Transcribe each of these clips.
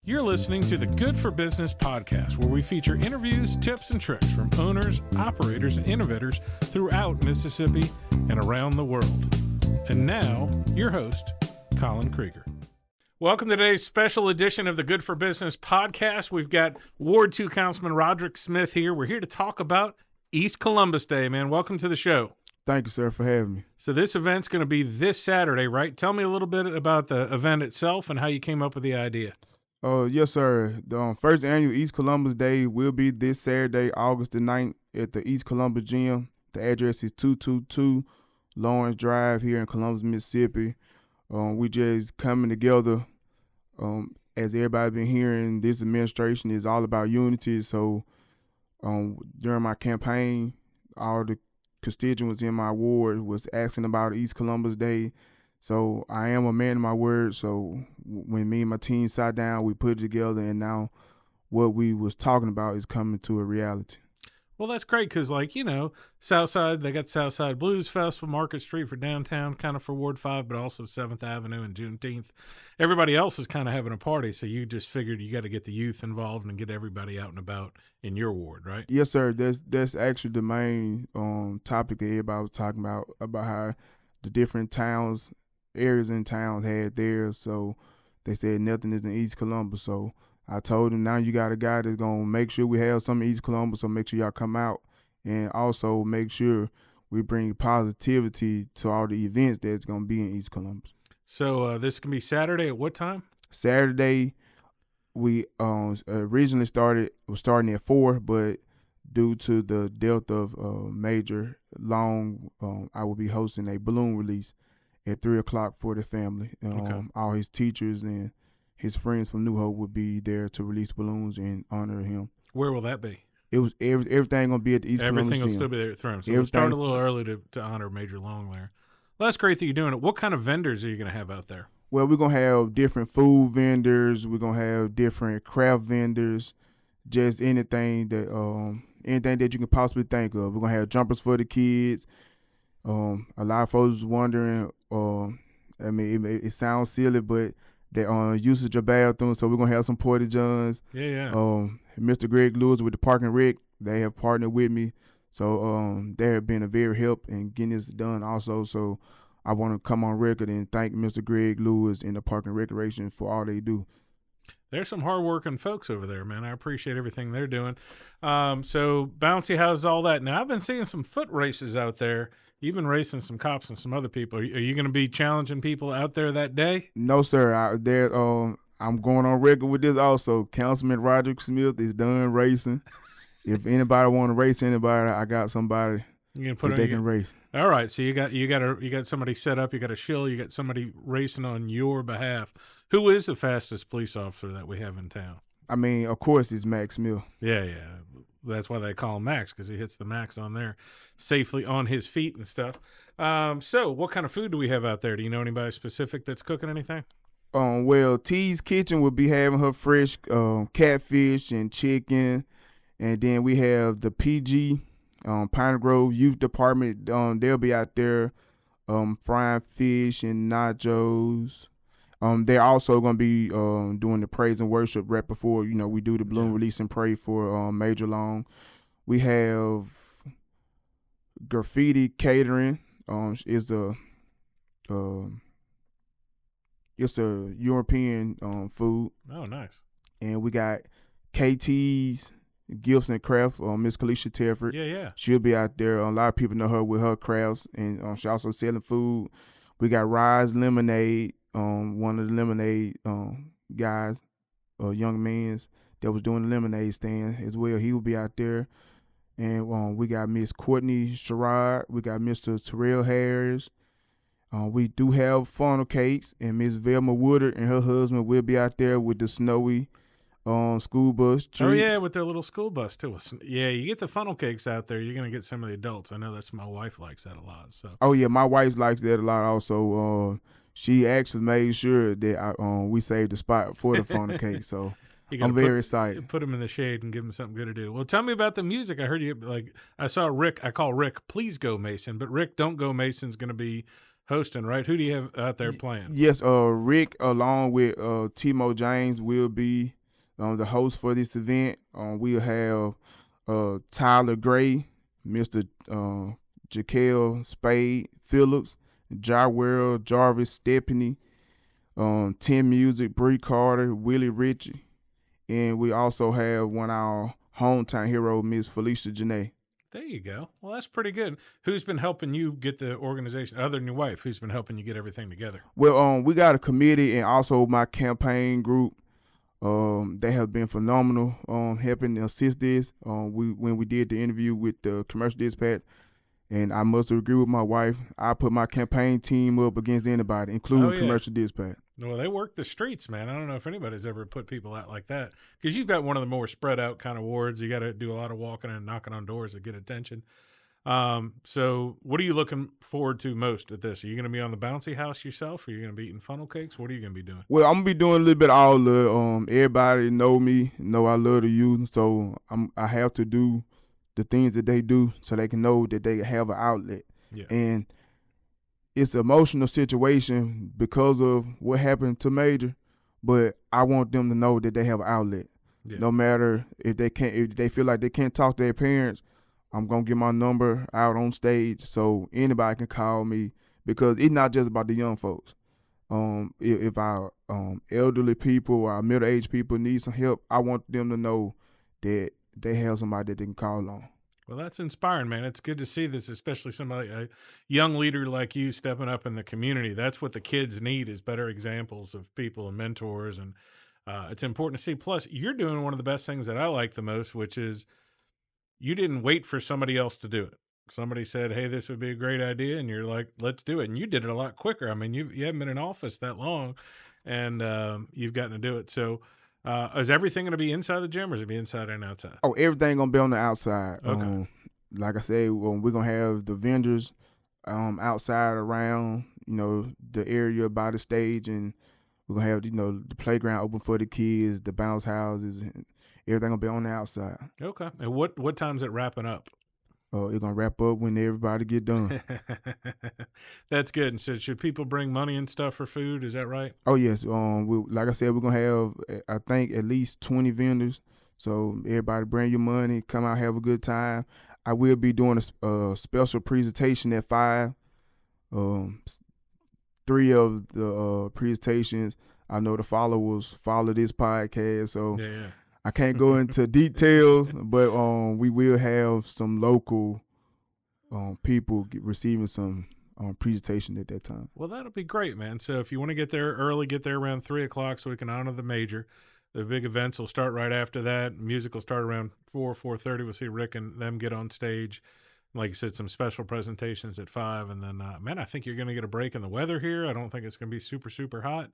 You're listening to the Good for Business podcast, where we feature interviews, tips, and tricks from owners, operators, and innovators throughout Mississippi and around the world. And now, your host, Colin Krieger. Welcome to today's special edition of the Good for Business podcast. We've got Ward 2 Councilman Roderick Smith here. We're here to talk about East Columbus Day, man. Welcome to the show. Thank you, sir, for having me. So this event's going to be this Saturday, right? Tell me a little bit about the event itself and how you came up with the idea. Yes, sir. The first annual East Columbus Day will be this Saturday, August the 9th, at the East Columbus Gym. The address is 222 Lawrence Drive here in Columbus, Mississippi. We just coming together. As everybody been hearing, this administration is all about unity. So during my campaign, all the constituents in my ward was asking about East Columbus Day. So I am a man of my word. So when me and my team sat down, we put it together, and now what we was talking about is coming to a reality. Well, that's great because, like, you know, Southside, they got Southside Blues Festival, Market Street for downtown, kind of for Ward 5, but also 7th Avenue and Juneteenth. Everybody else is kind of having a party, so you just figured you got to get the youth involved and get everybody out and about in your ward, right? Yes, sir. That's actually the main topic that everybody was talking about how the different towns, areas in town had theirs. So they said nothing is in East Columbus. So I told them, now you got a guy that's going to make sure we have some in East Columbus, so make sure y'all come out, and also make sure we bring positivity to all the events that's going to be in East Columbus. So this can be Saturday at what time? Saturday, we originally was starting at 4, but due to the death of Major Long, I will be hosting a balloon release at 3 o'clock for the family. Okay. All his teachers and his friends from New Hope would be there to release balloons and honor him. Where will that be? It was everything gonna be at the East Columbus Everything will Gym. still be there at Throne. So we'll start a little early to honor Major Long there. Well, that's great that you're doing it. What kind of vendors are you going to have out there? Well, we're gonna have different food vendors. We're gonna have different craft vendors. Just anything that you can possibly think of. We're gonna have jumpers for the kids. A lot of folks wondering. I mean, it sounds silly, but the usage of bathrooms, so we're gonna have some porta johns. Yeah. Mr. Greg Lewis with the Park and Rec, they have partnered with me, so they have been a very help in getting this done also. So I want to come on record and thank Mr. Greg Lewis and the Park and Recreation for all they do. There's some hardworking folks over there, man. I appreciate everything they're doing. So bouncy houses, all that. Now I've been seeing some foot races out there. You've been racing some cops and some other people. Are you going to be challenging people out there that day? No, sir. I'm going on record with this also. Councilman Roderick Smith is done racing. If anybody want to race anybody, I got somebody that they can race. All right. So you got somebody set up. You got a shill. You got somebody racing on your behalf. Who is the fastest police officer that we have in town? I mean, of course, it's Max Mill. Yeah. That's why they call him Max, because he hits the max on there safely on his feet and stuff. So what kind of food do we have out there? Do you know anybody specific that's cooking anything? Well, T's Kitchen will be having her fresh catfish and chicken. And then we have the PG, Pine Grove Youth Department. They'll be out there frying fish and nachos. They're also going to be doing the praise and worship right before, we do the balloon release and pray for Major Long. We have graffiti catering. It's a European food. Oh, nice. And we got KT's Gifts and Crafts, Miss Kalisha Telford. Yeah. She'll be out there. A lot of people know her with her crafts, and she also selling food. We got Rise Lemonade. One of the lemonade guys, young mans that was doing the lemonade stand as well. He will be out there. And we got Miss Courtney Sherrod. We got Mr. Terrell Harris. We do have funnel cakes, and Miss Velma Woodard and her husband will be out there with the snowy school bus treats. Oh, yeah, with their little school bus, too. Yeah, you get the funnel cakes out there, you're going to get some of the adults. I know that's my wife likes that a lot. So. Oh, yeah, my wife likes that a lot also. She actually made sure that we saved the spot for the funnel cake, so I'm very excited. Put them in the shade and give them something good to do. Well, tell me about the music. I heard I saw Rick. I call Rick, Please Go Mason, but Rick, Don't Go Mason's going to be hosting, right? Who do you have out there playing? Yes, Rick along with Timo James will be the host for this event. We'll have Tyler Gray, Mr. Jaquel Spade Phillips, Jywell Jarvis Stephanie, Tim Music, Bree Carter, Willie Ritchie, and we also have one of our hometown hero, Miss Felicia Janae. There you go. Well, that's pretty good. Who's been helping you get the organization, other than your wife? Who's been helping you get everything together? Well, we got a committee and also my campaign group. They have been phenomenal helping assist this. When we did the interview with the commercial dispatch, and I must agree with my wife, I put my campaign team up against anybody, including commercial dispatch. Well, they work the streets, man. I don't know if anybody's ever put people out like that, because you've got one of the more spread out kind of wards. You got to do a lot of walking and knocking on doors to get attention. So what are you looking forward to most at this? Are you going to be on the bouncy house yourself? Or are you going to be eating funnel cakes? What are you going to be doing? Well, I'm gonna be doing a little bit of all the everybody know me, know I love the youth, so I have to do the things that they do so they can know that they have an outlet. Yeah. And it's an emotional situation because of what happened to Major, but I want them to know that they have an outlet. Yeah. No matter if they feel like they can't talk to their parents, I'm gonna get my number out on stage so anybody can call me, because it's not just about the young folks. If our elderly people or our middle-aged people need some help, I want them to know that they have somebody that they can call on. Well, that's inspiring, man. It's good to see this, especially somebody, a young leader like you stepping up in the community. That's what the kids need, is better examples of people and mentors. And it's important to see. Plus, you're doing one of the best things that I like the most, which is you didn't wait for somebody else to do it. Somebody said, hey, this would be a great idea. And you're like, let's do it. And you did it a lot quicker. I mean, you haven't been in office that long, and you've gotten to do it. So is everything going to be inside the gym, or is it be inside and outside? Oh, everything going to be on the outside. Okay. Like I said, we're going to have the vendors outside around, the area by the stage, and we're going to have, the playground open for the kids, the bounce houses, and everything going to be on the outside. Okay. And what time's it wrapping up? It's going to wrap up when everybody get done. That's good. And so should people bring money and stuff for food? Is that right? Oh, yes. Like I said, we're going to have, I think, at least 20 vendors. So everybody bring your money, come out, have a good time. I will be doing a special presentation at 5. 3 of the presentations, I know the followers follow this podcast, so yeah. I can't go into details, but we will have some local people receiving some presentation at that time. Well, that'll be great, man. So if you want to get there early, get there around 3 o'clock so we can honor the Major. The big events will start right after that. Music will start around 4:30. We'll see Rick and them get on stage. Like you said, some special presentations at 5. And then, man, I think you're going to get a break in the weather here. I don't think it's going to be super, super hot.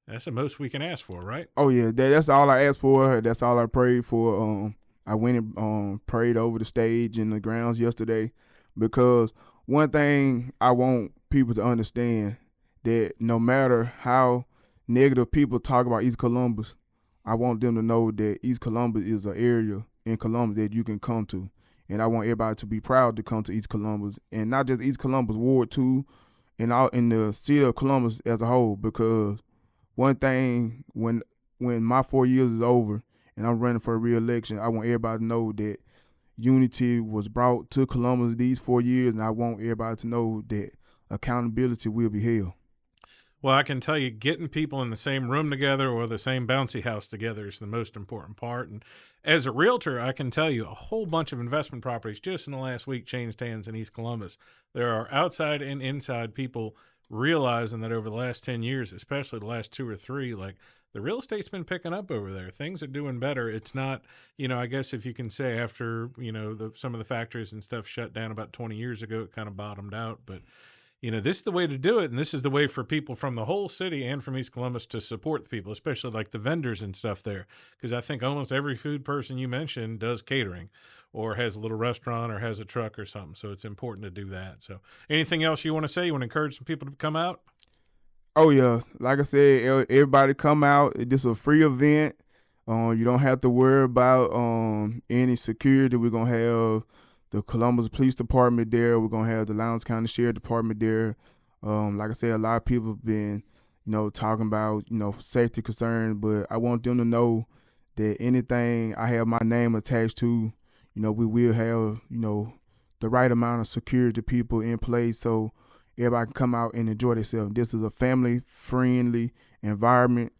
That's the most we can ask for, right? Oh, yeah. That's all I asked for. That's all I prayed for. I went and prayed over the stage in the grounds yesterday, because one thing I want people to understand, that no matter how negative people talk about East Columbus, I want them to know that East Columbus is an area in Columbus that you can come to. And I want everybody to be proud to come to East Columbus, and not just East Columbus, Ward 2, and out in the city of Columbus as a whole, because one thing, when my 4 years is over and I'm running for a re-election, I want everybody to know that unity was brought to Columbus these 4 years, and I want everybody to know that accountability will be held. Well, I can tell you, getting people in the same room together or the same bouncy house together is the most important part. And as a realtor, I can tell you a whole bunch of investment properties just in the last week changed hands in East Columbus. There are outside and inside people realizing that over the last 10 years, especially the last 2 or 3, like, the real estate's been picking up over there. Things are doing better. It's not, I guess if you can say after, some of the factories and stuff shut down about 20 years ago, it kind of bottomed out. But, this is the way to do it. And this is the way for people from the whole city and from East Columbus to support the people, especially like the vendors and stuff there. Because I think almost every food person you mentioned does catering or has a little restaurant or has a truck or something. So it's important to do that. So anything else you want to say? You want to encourage some people to come out? Oh, yeah. Like I said, everybody come out. This is a free event. You don't have to worry about any security. We're going to have the Columbus Police Department there. We're going to have the Lowndes County Sheriff Department there. Like I said, a lot of people have been, talking about, safety concerns, but I want them to know that anything I have my name attached to, we will have, the right amount of security people in place so everybody can come out and enjoy themselves. This is a family-friendly environment,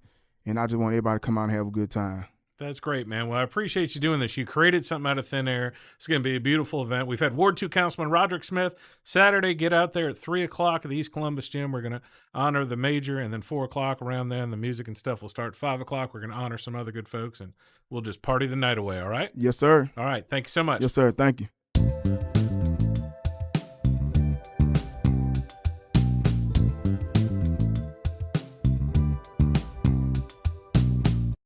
and I just want everybody to come out and have a good time. That's great, man. Well, I appreciate you doing this. You created something out of thin air. It's going to be a beautiful event. We've had Ward 2 Councilman Roderick Smith. Saturday, get out there at 3 o'clock at the East Columbus Gym. We're going to honor the major, and then 4 o'clock around then, the music and stuff will start. 5 o'clock, we're going to honor some other good folks, and we'll just party the night away, all right? Yes, sir. All right. Thank you so much. Yes, sir. Thank you.